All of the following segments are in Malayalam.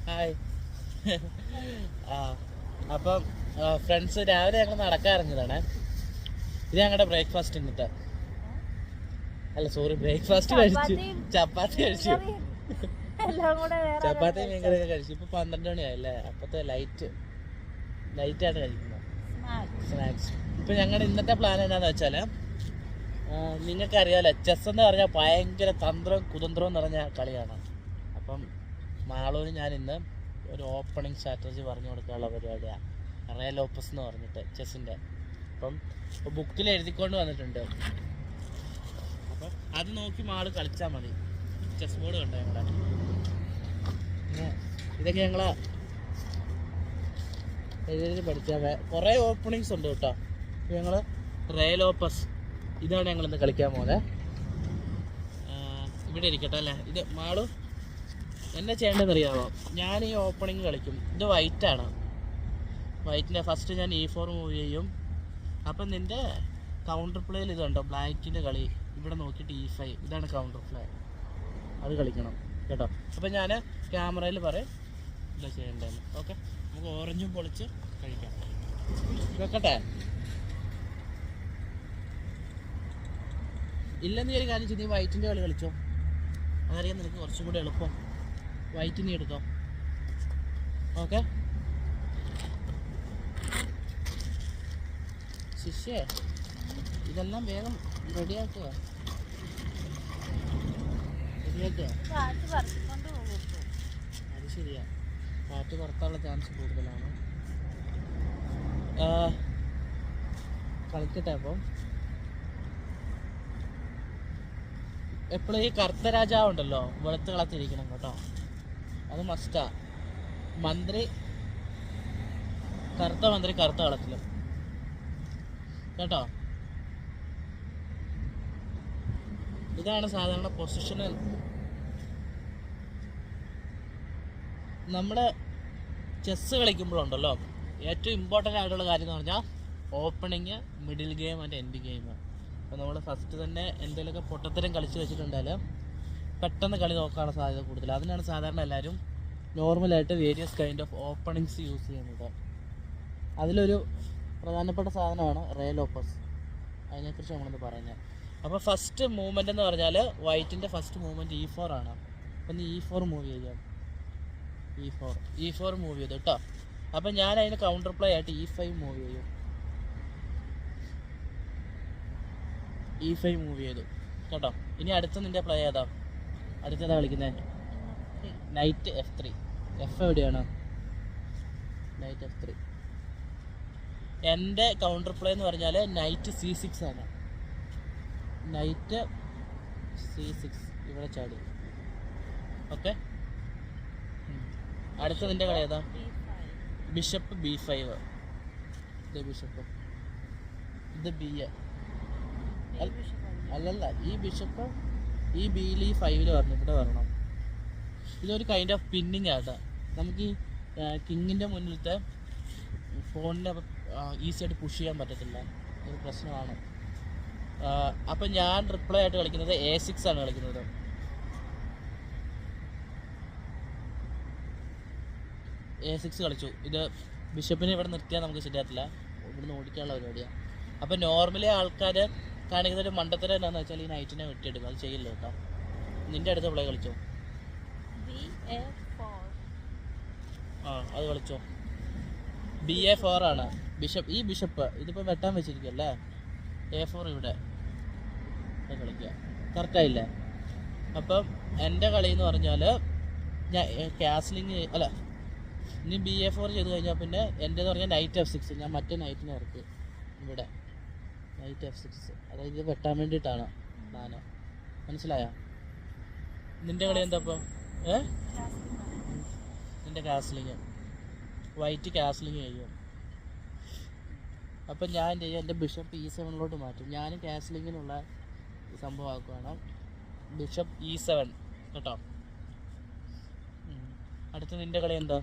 ഹായ്. അപ്പം ഫ്രണ്ട്സ് രാവിലെ ഞങ്ങൾ നടക്കാൻ ഇറങ്ങിയതാണ്. ഇത് ഞങ്ങളുടെ ബ്രേക്ക്ഫാസ്റ്റ് ഇന്നത്തെ. അല്ല സോറി, ബ്രേക്ക്ഫാസ്റ്റ് കഴിച്ചു, ചപ്പാത്തി കഴിച്ചു, ചപ്പാത്തി മീൻകറിയൊക്കെ കഴിച്ചു. ഇപ്പൊ 12 മണിയായല്ലേ, അപ്പത്തെ ലൈറ്റായിട്ട് കഴിക്കുന്നത് സ്നാക്സ്. ഇപ്പൊ ഞങ്ങളുടെ ഇന്നത്തെ പ്ലാൻ എന്താണെന്ന് വെച്ചാല്, നിങ്ങൾക്കറിയാലോ ചെസ് എന്ന് പറഞ്ഞാൽ ഭയങ്കര തന്ത്രവും കുതന്ത്രവും നിറഞ്ഞ കളിയാണ്. അപ്പം മാളൂന് ഞാൻ ഇന്ന് ഒരു ഓപ്പണിംഗ് സ്ട്രാറ്റജി പറഞ്ഞു കൊടുക്കാനുള്ള പരിപാടിയാണ്. റേ ലോപ്പസ് എന്ന് പറഞ്ഞിട്ട് ചെസ്സിൻ്റെ. അപ്പം ബുക്കിൽ എഴുതിക്കൊണ്ട് വന്നിട്ടുണ്ട്. അപ്പം അത് നോക്കി മാള് കളിച്ചാൽ മതി. ചെസ് ബോർഡ് കണ്ടോ ഞങ്ങളെ. ഇതൊക്കെ ഞങ്ങളെ എഴുതി പഠിച്ചാൽ കുറേ ഓപ്പണിങ്സ് ഉണ്ട് കേട്ടോ. ഞങ്ങൾ റേ ലോപ്പസ് ഇതാണ് ഞങ്ങളിന്ന് കളിക്കാൻ പോകുന്നത്. ഇവിടെ ഇരിക്കട്ടെ അല്ലേ. ഇത് മാളു എന്നെ ചെയ്യേണ്ടതെന്ന് അറിയാമോ? ഞാൻ ഈ ഓപ്പണിങ് കളിക്കും. ഇത് വൈറ്റാണ്. വൈറ്റിൻ്റെ ഫസ്റ്റ് ഞാൻ E4 മൂവ് ചെയ്യും. അപ്പം നിൻ്റെ കൗണ്ടർ പ്ലേയിൽ ഇതുണ്ടോ, ബ്ലാക്കിൻ്റെ കളി ഇവിടെ നോക്കിയിട്ട് E5, ഇതാണ് കൗണ്ടർ പ്ലേ. അത് കളിക്കണം കേട്ടോ. അപ്പം ഞാൻ ക്യാമറയിൽ പറയും ഇതാ ചെയ്യേണ്ടതെന്ന്. ഓക്കെ, നമുക്ക് ഓറഞ്ചും പൊളിച്ച് കഴിക്കാം. വെക്കട്ടെ? ഇല്ലെന്ന് ഒരു കാര്യം ചെയ്ത് നീ വൈറ്റിൻ്റെ കളി കളിച്ചോ. അതറിയാം നിനക്ക് കുറച്ചും കൂടി എളുപ്പം. വൈറ്റ് നീ എടുത്തോ. ഓക്കെ ശിഷ്യേ, ഇതെല്ലാം വേഗം റെഡിയാക്കുക. അത് ശരിയാ, കാറ്റ് പുറത്താനുള്ള ചാൻസ് കൂടുതലാണ്. കളിക്കട്ടെ. അപ്പം എപ്പോഴും ഈ കറുത്ത രാജാവുണ്ടല്ലോ വെളുത്ത് കളത്തിരിക്കണം കേട്ടോ. അത് മസ്റ്റാ. കറുത്ത മന്ത്രി കറുത്ത കളത്തിലും കേട്ടോ. ഇതാണ് സാധാരണ പൊസിഷണൽ. നമ്മുടെ ചെസ്സ് കളിക്കുമ്പോഴുണ്ടല്ലോ ഏറ്റവും ഇമ്പോർട്ടൻ്റ് ആയിട്ടുള്ള കാര്യം എന്ന് പറഞ്ഞാൽ opening, middle game and end game. അപ്പോൾ നമ്മൾ ഫസ്റ്റ് തന്നെ എന്തെങ്കിലുമൊക്കെ പൊട്ടത്തരം കളിച്ച് വെച്ചിട്ടുണ്ടെങ്കിൽ പെട്ടെന്ന് കളി നോക്കാനുള്ള സാധ്യത കൂടുതൽ. അതിനാണ് സാധാരണ എല്ലാവരും നോർമലായിട്ട് various kind of openings use ചെയ്യുന്നത്. അതിലൊരു പ്രധാനപ്പെട്ട സാധനമാണ് റേ ലോപ്പസ്. അതിനെക്കുറിച്ച് നമ്മളൊന്ന് പറയുന്നത്. അപ്പോൾ ഫസ്റ്റ് മൂവ്മെൻ്റ് എന്ന് പറഞ്ഞാൽ വൈറ്റിൻ്റെ ഫസ്റ്റ് മൂവ്മെൻറ്റ് E4 ആണ്. അപ്പം E4 മൂവ് ചെയ്യാം. E4 മൂവ് ചെയ്തു കേട്ടോ. അപ്പം ഞാൻ അതിന് കൗണ്ടർ പ്ലേ ആയിട്ട് E5 മൂവ് ചെയ്യും. E5 മൂവ് ചെയ്തു കേട്ടോ. ഇനി അടുത്ത നിൻ്റെ പ്ലേ ഏതാ? അടുത്തതാ കളിക്കുന്നത്? Night F3. എഫ് എവിടെയാണ്? Night F3. എൻ്റെ കൗണ്ടർ പ്ലേ എന്ന് പറഞ്ഞാൽ നൈറ്റ് C6 ആണ്. നൈറ്റ് C6 ഇവിടെ ചാടി. ഓക്കെ, അടുത്ത നിൻ്റെ കളി ഏതാ? Bishop B5. ഇത് ബിഷപ്പ്, ഇത് B. അല്ലല്ല, ഈ ബിഷപ്പ് ഈ Bയിൽ ഈ 5 വരണം, ഇവിടെ വരണം. ഇതൊരു കൈൻഡ് ഓഫ് പിന്നിങ് ആട്ടോ. നമുക്ക് ഈ കിങ്ങിൻ്റെ മുന്നിലത്തെ ഫോണിനെ ഈസി ആയിട്ട് പുഷ് ചെയ്യാൻ പറ്റത്തില്ല, ഒരു പ്രശ്നമാണ്. അപ്പം ഞാൻ റിപ്ലൈ ആയിട്ട് കളിക്കുന്നത് A6 ആണ് കളിക്കുന്നത്. A6 കളിച്ചു. ഇത് ബിഷപ്പിനെ ഇവിടെ നിർത്തിയാൽ നമുക്ക് ശരിയാത്തില്ല, ഇവിടുന്ന് ഓടിക്കാനുള്ള പരിപാടിയാണ്. അപ്പം നോർമലി ആൾക്കാർ കാണിക്കുന്ന ഒരു മണ്ടത്തരം എന്താണെന്ന് വെച്ചാൽ ഈ നൈറ്റിനെ വെട്ടിയെടുക്കും. അത് ചെയ്യില്ല കേട്ടോ. നിൻ്റെ അടുത്ത പ്ലേ കളിച്ചോ? അത് കളിച്ചോ. BA4 ആണ് ബിഷപ്പ്. ഈ ബിഷപ്പ് ഇതിപ്പോൾ വെട്ടാൻ വെച്ചിരിക്കുകയല്ലേ. A4 ഇവിടെ കളിക്കുക. കറക്റ്റായില്ലേ? അപ്പം എൻ്റെ കളി എന്ന് പറഞ്ഞാൽ ഞാൻ കാസ്ലിങ് അല്ല, ഇനി BA4 ചെയ്ത് കഴിഞ്ഞാൽ പിന്നെ എൻ്റെന്ന് പറഞ്ഞാൽ നൈറ്റ് F6. ഞാൻ മറ്റേ നൈറ്റിനെ ഇറക്കി ഇവിടെ. നൈറ്റ് F6 അതായത് ഇത് വെട്ടാൻ വേണ്ടിയിട്ടാണ് ഞാൻ. മനസ്സിലായോ? നിൻ്റെ കളി എന്താ ഇപ്പോൾ? നിൻ്റെ കാസ്ലിങ്. വൈറ്റ് കാസ്ലിങ് ചെയ്യും. അപ്പം ഞാൻ ചെയ്യും, എൻ്റെ ബിഷപ്പ് E7 മാറ്റും. ഞാനും കാസ്ലിങ്ങിനുള്ള സംഭവമാക്കുകയാണ്. ബിഷപ്പ് E7 കേട്ടോ. അടുത്ത നിൻ്റെ കളി എന്താ?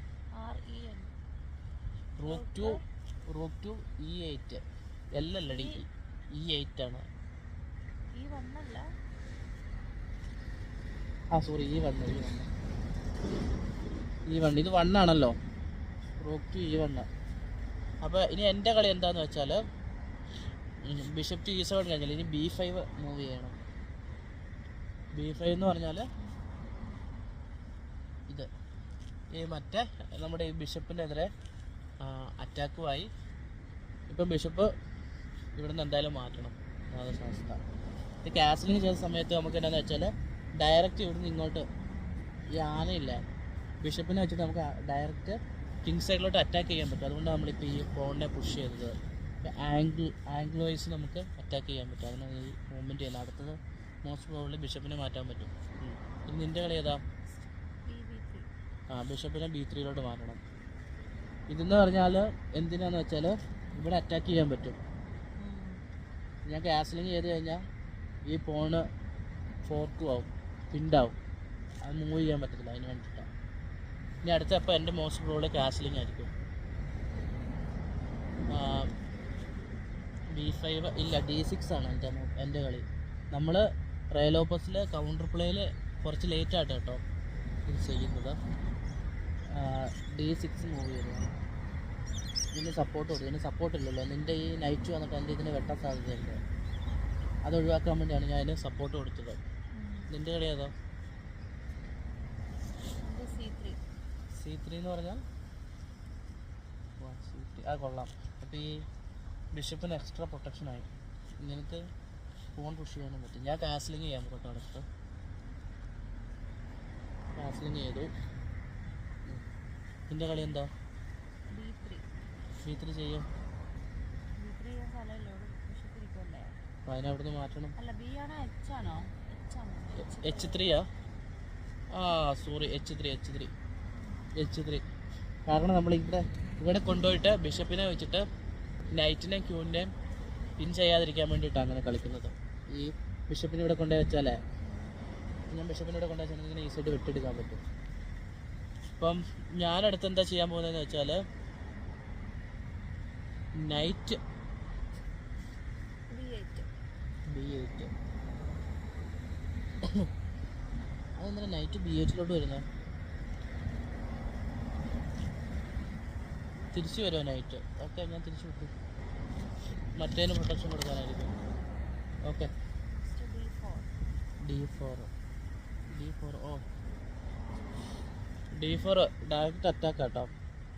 Rook to E8. എല്ലല്ലടി, E8 ആണ്. Sorry E1. E1 ഇത് 1 ആണല്ലോ, റൂക്ക് ടു E1. അപ്പോൾ ഇനി എൻ്റെ കളി എന്താണെന്ന് വെച്ചാൽ ബിഷപ്പ് ടു E7 കഴിഞ്ഞാൽ ഇനി B5 മൂവ് ചെയ്യണം. B5 എന്ന് പറഞ്ഞാൽ ഇത് ഈ മറ്റേ നമ്മുടെ ഈ ബിഷപ്പിൻ്റെ എതിരെ അറ്റാക്കുമായി. ഇപ്പം ബിഷപ്പ് ഇവിടുന്ന് എന്തായാലും മാറ്റണം, അതാണ് അവസ്ഥ. ഇത് കാസലിങ് ചെയ്ത സമയത്ത് നമുക്ക് എന്താണെന്ന് വെച്ചാൽ ഡയറക്റ്റ് ഇവിടുന്ന് ഇങ്ങോട്ട് ഈ ആനയില്ല, ബിഷപ്പിനെ വെച്ചിട്ട് നമുക്ക് ഡയറക്റ്റ് കിങ് സൈഡിലോട്ട് അറ്റാക്ക് ചെയ്യാൻ പറ്റും. അതുകൊണ്ട് നമ്മളിപ്പോൾ ഈ പോണിനെ പുഷ് ചെയ്തത്. ആംഗിൾ വൈസ് നമുക്ക് അറ്റാക്ക് ചെയ്യാൻ പറ്റും, അതിനാണ് ഈ മൂവ്മെൻറ്റ് ചെയ്യുന്നത്. അടുത്തത് മോസ്റ്റ് പ്രോബബ്ലി ബിഷപ്പിനെ മാറ്റാൻ പറ്റും. ഇനി നിൻ്റെ കളി ഏതാ? ബിഷപ്പിനെ B3 മാറ്റണം. ഇതെന്ന് പറഞ്ഞാൽ എന്തിനാന്ന് വെച്ചാൽ ഇവിടെ അറ്റാക്ക് ചെയ്യാൻ പറ്റും. ഞാൻ കാസലിങ് ചെയ്ത് കഴിഞ്ഞാൽ ഈ പോണ് ഫോർക്കും ആവും, പിണ്ടാവും, അത് മൂവ് ചെയ്യാൻ പറ്റത്തില്ല. അതിന് വേണ്ടിയിട്ടാണ്. ഇനി അടുത്തപ്പോൾ എൻ്റെ മോസ്റ്റ് പ്രോബബ്ലി കാസലിങ് ആയിരിക്കും. B5 ഇല്ല, D6 ആണ് എൻ്റെ കളി. നമ്മൾ റേലോപ്പസിൽ കൗണ്ടർ പ്ലേയിൽ കുറച്ച് ലേറ്റായിട്ട് കേട്ടോ ഇത് ചെയ്യുന്നത്. D6 മൂവ് ചെയ്തതാണ്. ഇതിന് സപ്പോർട്ട് കൊടുക്കും. ഇതിന് സപ്പോർട്ട് ഇല്ലല്ലോ, നിൻ്റെ ഈ നൈറ്റ് വന്നിട്ട് എൻ്റെ ഇതിന് വെട്ടാൻ സാധ്യതയുണ്ട്. അത് ഒഴിവാക്കാൻ വേണ്ടിയാണ് ഞാൻ അതിന് സപ്പോർട്ട് കൊടുത്തത്. നിൻ്റെ കളി ഏതോ? C3 എന്ന് പറഞ്ഞാൽ C3 കൊള്ളാം. അപ്പോൾ ഈ ബിഷപ്പിന് എക്സ്ട്രാ പ്രൊട്ടക്ഷനായി, നിനക്ക് ഫോൺ പുഷ് ചെയ്യാനും പറ്റും. ഞാൻ കാസലിങ് ചെയ്യാൻ കേട്ടോ. അടുത്ത് കാസലിങ് ചെയ്തു. നിൻ്റെ കളി എന്താ? B3 ചെയ്യും. അപ്പോൾ അതിനവിടുന്ന് മാറ്റണം. H3 sorry H3. കാരണം നമ്മൾ ഇവിടെ കൊണ്ടുപോയിട്ട് ബിഷപ്പിനെ വെച്ചിട്ട് നൈറ്റിനെയും ക്യൂവിനെയും പിൻ ചെയ്യാതിരിക്കാൻ വേണ്ടിയിട്ടാണ് അങ്ങനെ കളിക്കുന്നത്. ഈ ബിഷപ്പിനെ ഇവിടെ കൊണ്ടുപോയി വെച്ചാലേ, ഞാൻ ബിഷപ്പിനെ ഇവിടെ കൊണ്ടുപോയി വെച്ചാൽ ഇങ്ങനെ ഈസിയായിട്ട് വെട്ടിയെടുക്കാൻ പറ്റും. അപ്പം ഞാനടുത്ത് എന്താ ചെയ്യാൻ പോകുന്നതെന്ന് വെച്ചാൽ നൈറ്റ് B8. അതെന്താ നൈറ്റ് B8 വരുന്നത്? തിരിച്ചു വരുമോ നൈറ്റ്? ഓക്കെ, ഞാൻ തിരിച്ചു വിട്ടു. മറ്റേതിന് പ്രൊട്ടക്ഷൻ കൊടുക്കാനായിരിക്കും. Okay, D4 D4 direct attack കേട്ടോ.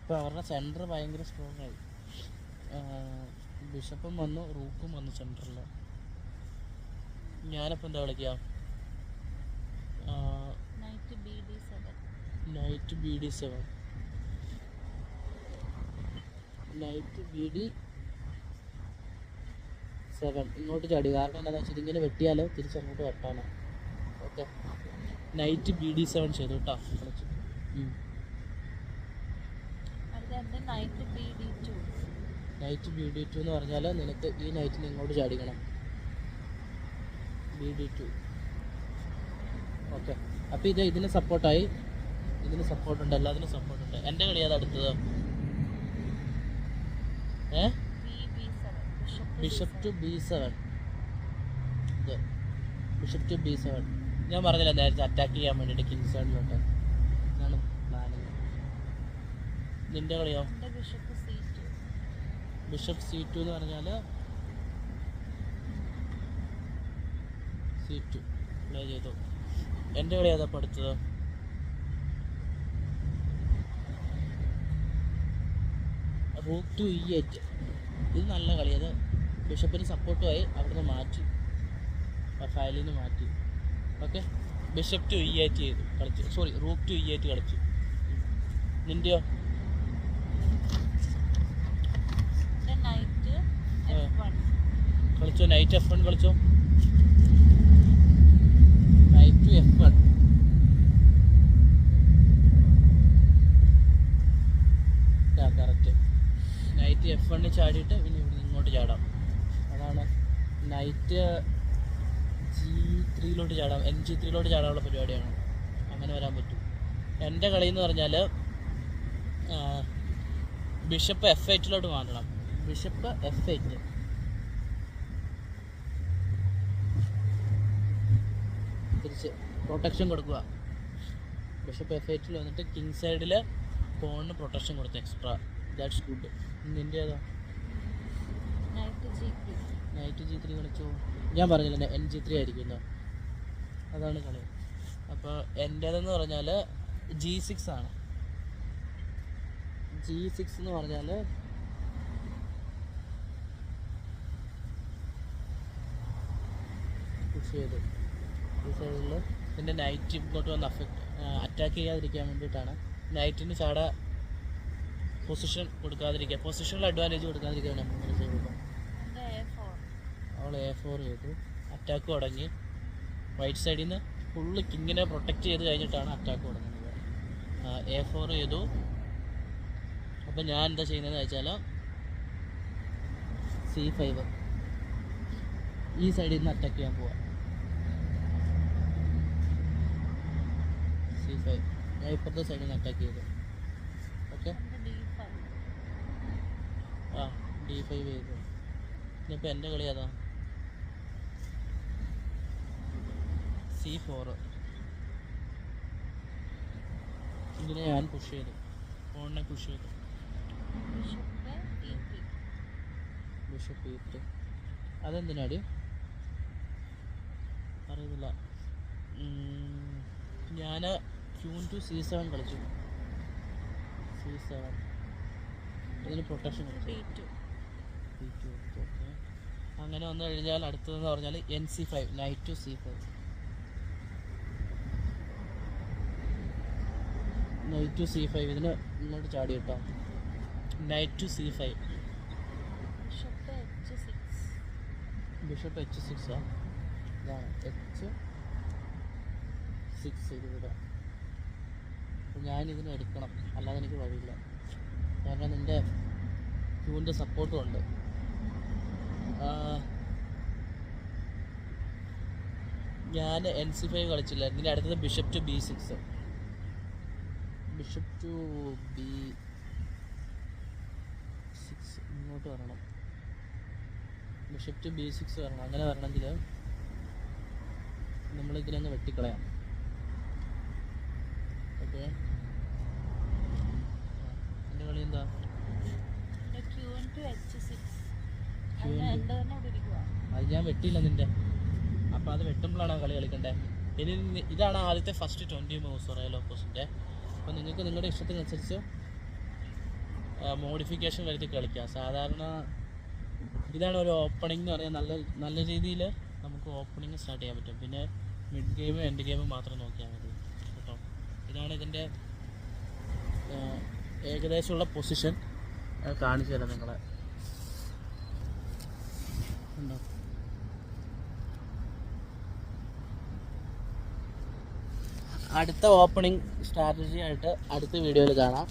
ഇപ്പോൾ അവരുടെ സെൻറ്റർ ഭയങ്കര സ്ട്രോങ് ആയി. ബിഷപ്പും വന്നു, റൂക്കും വന്നു സെൻറ്ററിൽ. ഞാനിപ്പോൾ എന്താ കളിക്കാം? നൈറ്റ് BD7 ഇങ്ങോട്ട് ചാടി. കാരണം എന്താണെന്ന് വെച്ചാൽ ഇങ്ങനെ വെട്ടിയാൽ തിരിച്ചങ്ങോട്ട് വെട്ടാനാണ്. ഓക്കെ, നൈറ്റ് BD7 ചെയ്തു കേട്ടോ. കളിച്ചു. നൈറ്റ് BD2 എന്ന് പറഞ്ഞാൽ നിനക്ക് ഈ നൈറ്റിന് ഇങ്ങോട്ട് ചാടിക്കണം. BD2. ഓക്കെ, അപ്പോൾ ഇതിന് സപ്പോർട്ടായി, ഇതിന് സപ്പോർട്ടുണ്ട്, എല്ലാത്തിനും സപ്പോർട്ടുണ്ട്. എൻ്റെ കളി ഏതാ അടുത്തത്? Bishop to B7. Bishop to B7 ഞാൻ പറഞ്ഞില്ല നേരത്തെ, അറ്റാക്ക് ചെയ്യാൻ വേണ്ടിയിട്ട് കിങ് സൈഡിലോട്ട്. ഇതാണ് പ്ലാനിങ്. നിൻ്റെ കളിയോ? ബിഷപ്പ് C2 എന്ന് പറഞ്ഞാൽ C2 പ്ലേ ചെയ്തു. എൻ്റെ കളി ഏതാ പഠിച്ചത്? Rook to E8. ഇത് നല്ല കളി. അത് ബിഷപ്പിന് സപ്പോർട്ടുമായി അവിടുന്ന് മാറ്റി, ഫയലിൽ നിന്ന് മാറ്റി. ഓക്കെ, ബിഷപ്പ് ടു E8 ചെയ്തു കളിച്ചു. സോറി, റൂക്ക് ടു E8 കളിച്ചു. നിൻ്റെയോ? കളിച്ചോ, നൈറ്റ് F1 കളിച്ചോ. Knight to F1. Correct. Knight F1 ചാടിയിട്ട് പിന്നെ ഇവിടെ ഇങ്ങോട്ട് ചാടാം. അതാണ് നൈറ്റ് G3 ചാടാം. NG3 ചാടാനുള്ള പരിപാടിയാണ്. അങ്ങനെ വരാൻ പറ്റും. എൻ്റെ കളി എന്ന് പറഞ്ഞാൽ ബിഷപ്പ് F8 മാറ്റണം. ബിഷപ്പ് F8 തിരിച്ച് പ്രൊട്ടക്ഷൻ കൊടുക്കുക. ബിഷപ്പ് F8 വന്നിട്ട് കിങ് സൈഡിൽ പോണിന് പ്രൊട്ടക്ഷൻ കൊടുത്തു എക്സ്ട്രാ. That's good. നിൻ്റെ ഏതാ? നൈറ്റ് G3 കളിച്ചോ? ഞാൻ പറഞ്ഞില്ല NG3 ആയിരിക്കുമല്ലോ, അതാണ് കളി. അപ്പോൾ എൻ്റേതെന്ന് പറഞ്ഞാൽ G6 ആണ്. G6 എന്ന് പറഞ്ഞാൽ പുഷ് ചെയ്തു ഈ സൈഡിൽ. പിന്നെ നൈറ്റ് ഇങ്ങോട്ട് വന്ന് അറ്റാക്ക് ചെയ്യാതിരിക്കാൻ വേണ്ടിയിട്ടാണ്. നൈറ്റിന് ചാട പൊസിഷൻ കൊടുക്കാതിരിക്കുക, പൊസിഷനിൽ അഡ്വാൻറ്റേജ് കൊടുക്കാതിരിക്കുകയാണ് നമ്മൾ ചെയ്തത്. അവൾ A4 ചെയ്തു, അറ്റാക്ക് തുടങ്ങി. റൈറ്റ് സൈഡിൽ നിന്ന് ഫുള്ള് കിങ്ങിനെ പ്രൊട്ടക്റ്റ് ചെയ്ത് കഴിഞ്ഞിട്ടാണ് അറ്റാക്ക് തുടങ്ങുന്നത്. A4 ചെയ്തു. അപ്പം ഞാൻ എന്താ ചെയ്യുന്നതെന്ന് വെച്ചാൽ C5 ഈ സൈഡിൽ നിന്ന് അറ്റാക്ക് ചെയ്യാൻ പോവാം. C5 ഞാൻ ഇപ്പുറത്തെ സൈഡിൽ നിന്ന് അറ്റാക്ക് ചെയ്തു. ഓക്കെ, D5 ചെയ്തു. ഇനിയിപ്പോൾ എൻ്റെ കളി അതാ C4. ഇങ്ങനെ ഞാൻ പുഷ് ചെയ്തു, ഫോണിനെ പുഷ് ചെയ്തു. ബിഷപ്പ് E3 അതെന്തിനാടി അറിയുന്നില്ല. ഞാൻ Queen to C7 കളിച്ചു. C7 ഇതിന് പ്രൊട്ടക്ഷൻ കൊടുത്തു. B2. ഓക്കെ, അങ്ങനെ വന്നു കഴിഞ്ഞാൽ അടുത്തതെന്ന് പറഞ്ഞാൽ NC5, night to C5. Night to C5 ഇതിന് ഇങ്ങോട്ട് ചാടി കിട്ടാം. Night to C5. Bishop H6 ഇതാണ് H6 ഇതിവിടെ. അപ്പോൾ ഞാനിതിനെ എടുക്കണം, അല്ലാതെ എനിക്ക് വഴിയില്ല. കാരണം നിൻ്റെ ക്യൂവിൻ്റെ സപ്പോർട്ടും ഉണ്ട്. ഞാൻ NC5 കളിച്ചില്ല. ഇതിൻ്റെ അടുത്തത് bishop to B6. Bishop to B6 ഇങ്ങോട്ട് വരണം. ബിഷപ്പ് ടു B6 വരണം. അങ്ങനെ വരണമെങ്കിൽ നമ്മളിതിനങ്ങ് വെട്ടിക്കളയാം. ഓക്കെ, എൻ്റെ കളി എന്താ? അത് ഞാൻ വെട്ടിയില്ല നിൻ്റെ. അപ്പോൾ അത് വെട്ടുമ്പോഴാണ് കളി കളിക്കണ്ടേ. ഇനി ഇതാണ് ആദ്യത്തെ ഫസ്റ്റ് 20 മൂവ്സ് റോയൽ ഓപ്പോസിൻ്റെ. അപ്പോൾ നിങ്ങൾക്ക് നിങ്ങളുടെ ഇഷ്ടത്തിനനുസരിച്ച് മോഡിഫിക്കേഷൻ വരുത്തി കളിക്കാം. സാധാരണ ഇതാണ് ഒരു ഓപ്പണിംഗ് എന്ന് പറഞ്ഞാൽ നല്ല രീതിയിൽ നമുക്ക് ഓപ്പണിംഗ് സ്റ്റാർട്ട് ചെയ്യാൻ പറ്റും. പിന്നെ മിഡ് ഗെയിമും എൻഡ് ഗെയിമും മാത്രം നോക്കിയാൽ മതി കേട്ടോ. ഇതാണ് ഇതിൻ്റെ ഏകദേശമുള്ള പൊസിഷൻ കാണിച്ചു തരാം നിങ്ങളെ. ഉണ്ടോ? അടുത്ത ഓപ്പണിംഗ് സ്ട്രാറ്റജി ആയിട്ട് അടുത്ത വീഡിയോയിൽ കാണാം.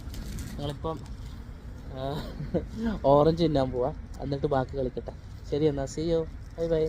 ഞങ്ങളിപ്പം ഓറഞ്ച് തിന്നാൻ പോവാം, എന്നിട്ട് ബാക്കി കളിക്കട്ടെ. ശരി എന്നാൽ, സീ യു, ബൈ ബൈ.